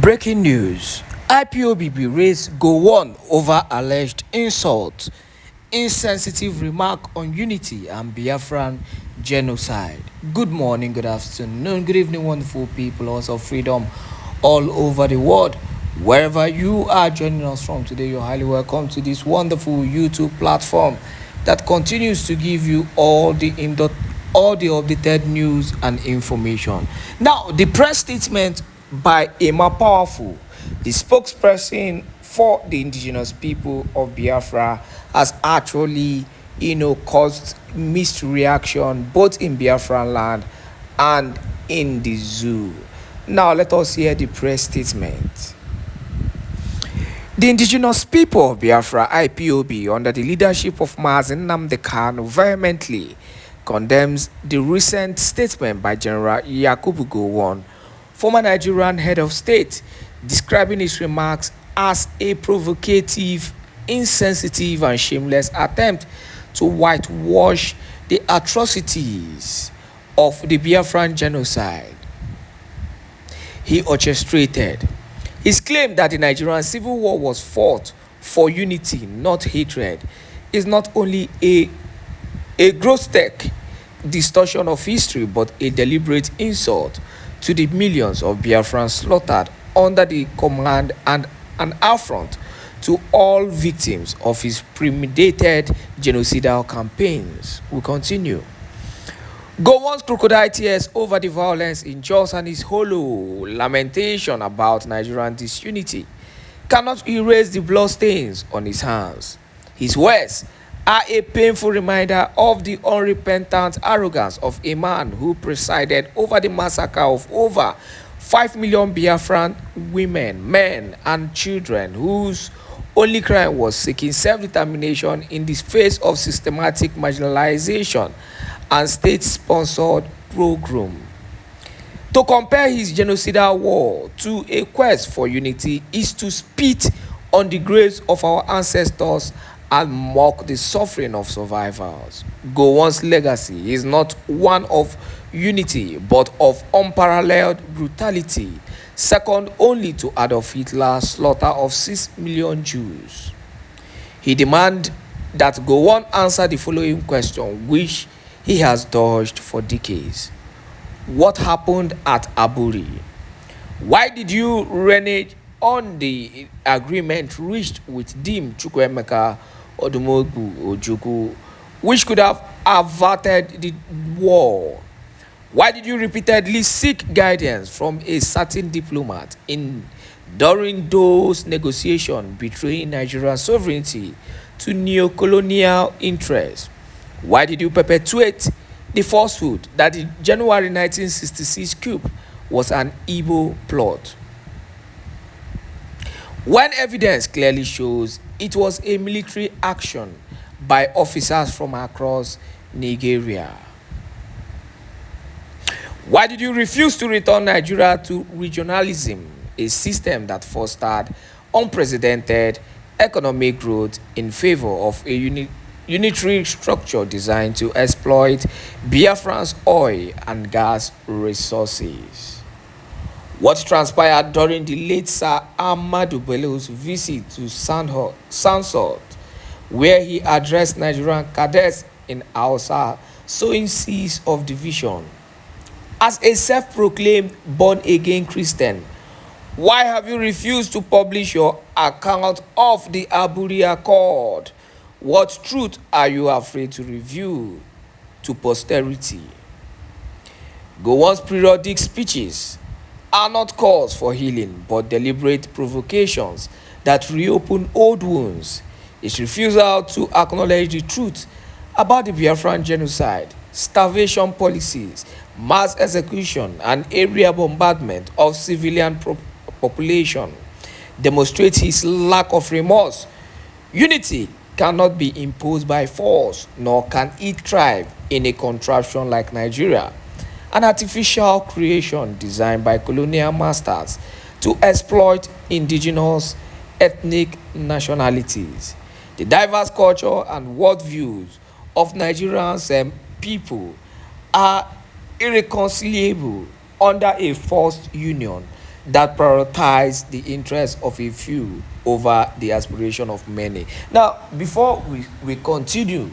Breaking news. IPOB berates Gowon over alleged insult, insensitive remark on unity and Biafran genocide. Good morning, good afternoon, good evening, wonderful people, also freedom all over the world. Wherever you are joining us from today, you're highly welcome to this wonderful YouTube platform that continues to give you all the updated news and information. Now, the press statement by Emma Powerful, the spokesperson for the indigenous people of Biafra, has actually, caused mixed reaction both in Biafran land and in the zoo. Now, let us hear the press statement. The indigenous people of Biafra, IPOB, under the leadership of Nnamdi Kanu, vehemently condemns the recent statement by General Yakubu Gowon, former Nigerian head of state, describing his remarks as a provocative, insensitive, and shameless attempt to whitewash the atrocities of the Biafran genocide he orchestrated. His claim that the Nigerian civil war was fought for unity, not hatred, is not only a grotesque distortion of history, but a deliberate insult to the millions of Biafrans slaughtered under the command and an affront to all victims of his premeditated genocidal campaigns. We continue. Gowon's crocodile tears over the violence in Jos and his hollow lamentation about Nigerian disunity cannot erase the bloodstains on his hands. His words are a painful reminder of the unrepentant arrogance of a man who presided over the massacre of over 5 million Biafran women, men, and children, whose only crime was seeking self-determination in the face of systematic marginalization and state-sponsored pogrom. To compare his genocidal war to a quest for unity is to spit on the graves of our ancestors and mock the suffering of survivors. Gowon's legacy is not one of unity, but of unparalleled brutality, second only to Adolf Hitler's slaughter of 6 million Jews. He demands that Gowon answer the following question, which he has dodged for decades. What happened at Aburi? Why did you renege on the agreement reached with Dim Chukwuemeka Odumogwu Ojukwu, which could have averted the war? Why did you repeatedly seek guidance from a certain diplomat during those negotiations betraying Nigeria's sovereignty to neo-colonial interests? Why did you perpetuate the falsehood that the January 1966 coup was an Igbo plot, when evidence clearly shows it was a military action by officers from across Nigeria? Why did you refuse to return Nigeria to regionalism, a system that fostered unprecedented economic growth in favor of a unitary structure designed to exploit Biafran's oil and gas resources? What transpired during the late Sir Ahmadu Bello's visit to Sansot, where he addressed Nigerian cadets in Hausa, sowing seeds of division? As a self-proclaimed born-again Christian, why have you refused to publish your account of the Aburi Accord? What truth are you afraid to reveal to posterity? Gowon's periodic speeches are not calls for healing, but deliberate provocations that reopen old wounds. His refusal to acknowledge the truth about the Biafran genocide, starvation policies, mass execution, and area bombardment of civilian population demonstrates his lack of remorse. Unity cannot be imposed by force, nor can it thrive in a contraption like Nigeria, an artificial creation designed by colonial masters to exploit indigenous ethnic nationalities. The diverse culture and worldviews of Nigerians people are irreconcilable under a forced union that prioritize the interest of a few over the aspiration of many. Now, before we continue,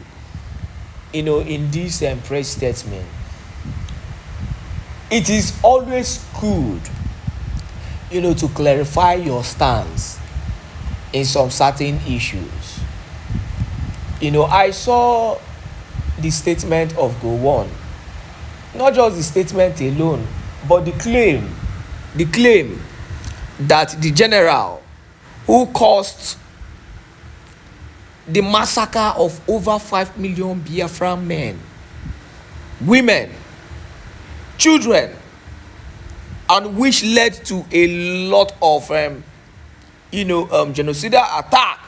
in this press statement, it is always good, to clarify your stance in some certain issues. I saw the statement of Gowon, not just the statement alone, but the claim that the general who caused the massacre of over 5 million Biafran men, women, children, and which led to a lot of genocidal attack,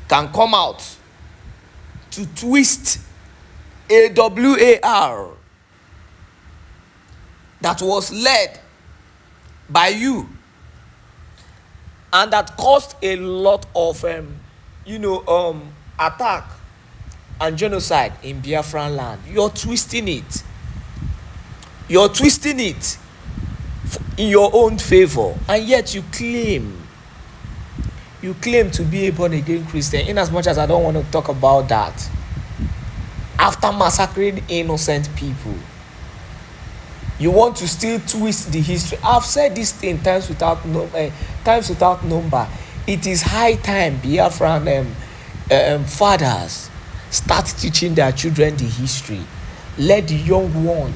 can come out to twist a WAR that was led by you and that caused a lot of attack and genocide in Biafran land. You're twisting it in your own favor, and yet you claim to be a born again Christian. In as much as I don't want to talk about that, after massacring innocent people, you want to still twist the history. I've said this thing times without number. It is high time Biafran fathers start teaching their children the history. Let the young one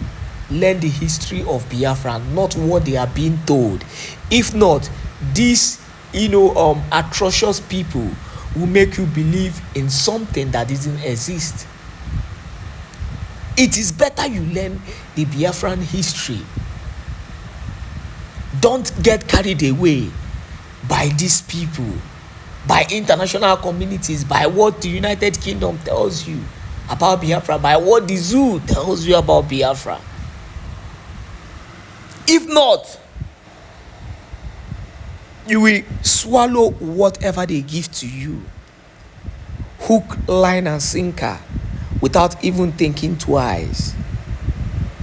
learn the history of Biafra, not what they are being told. If not, these atrocious people will make you believe in something that doesn't exist. It is better you learn the Biafran history. Don't get carried away by these people, by international communities, by what the United Kingdom tells you about Biafra, by what the zoo tells you about Biafra. If not, you will swallow whatever they give to you, hook, line, and sinker, without even thinking twice.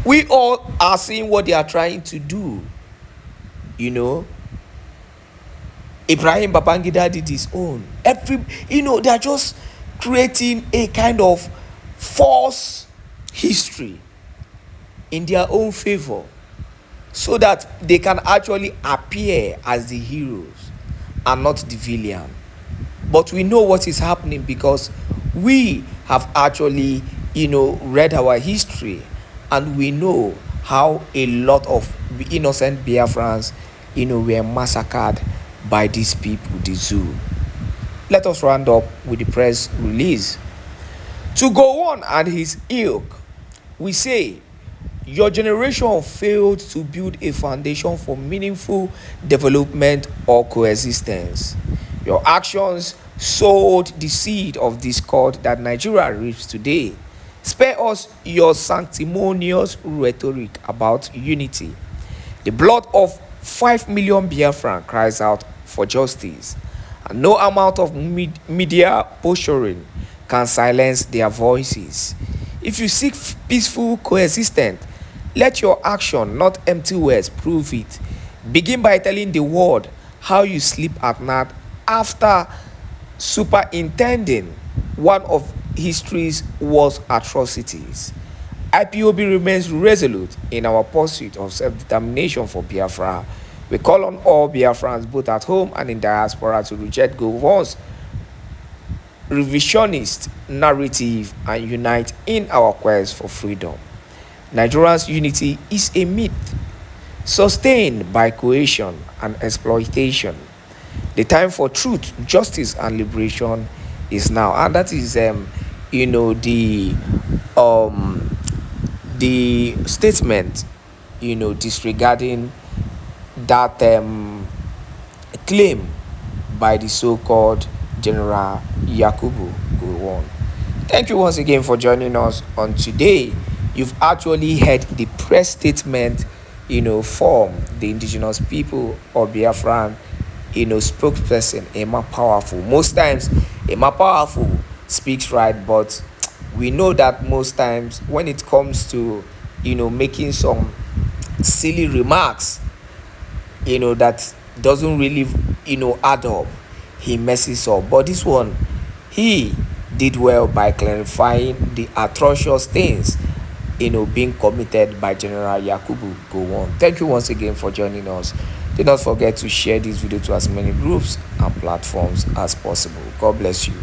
We all are seeing what they are trying to do. Ibrahim Babangida did his own. They are just creating a kind of false history in their own favor, so that they can actually appear as the heroes and not the villain. But we know what is happening because we have actually, read our history, and we know how a lot of innocent Biafrans, were massacred by these people, the zoo. Let us round up with the press release. To Gowon and his ilk, we say, your generation failed to build a foundation for meaningful development or coexistence. Your actions sowed the seed of discord that Nigeria reaps today. Spare us your sanctimonious rhetoric about unity. The blood of 5 million Biafran cries out for justice, and no amount of media posturing can silence their voices. If you seek peaceful coexistence, let your action, not empty words, prove it. Begin by telling the world how you sleep at night after superintending one of history's worst atrocities. IPOB remains resolute in our pursuit of self-determination for Biafra. We call on all Biafrans, both at home and in diaspora, to reject Gowon's revisionist narrative and unite in our quest for freedom. Nigeria's unity is a myth sustained by coercion and exploitation. The time for truth, justice, and liberation is now, and that is the statement disregarding that claim by the so-called General Yakubu Gowon. Thank you once again for joining us on today. You've actually heard the press statement from the indigenous people of Biafran spokesperson Emma Powerful. Most times Emma Powerful speaks right, but we know that most times when it comes to making some silly remarks, that doesn't really add up, he messes up. But this one, he did well by clarifying the atrocious things being committed by General Yakubu Gowon. Thank you once again for joining us. Do not forget to share this video to as many groups and platforms as possible. God bless you.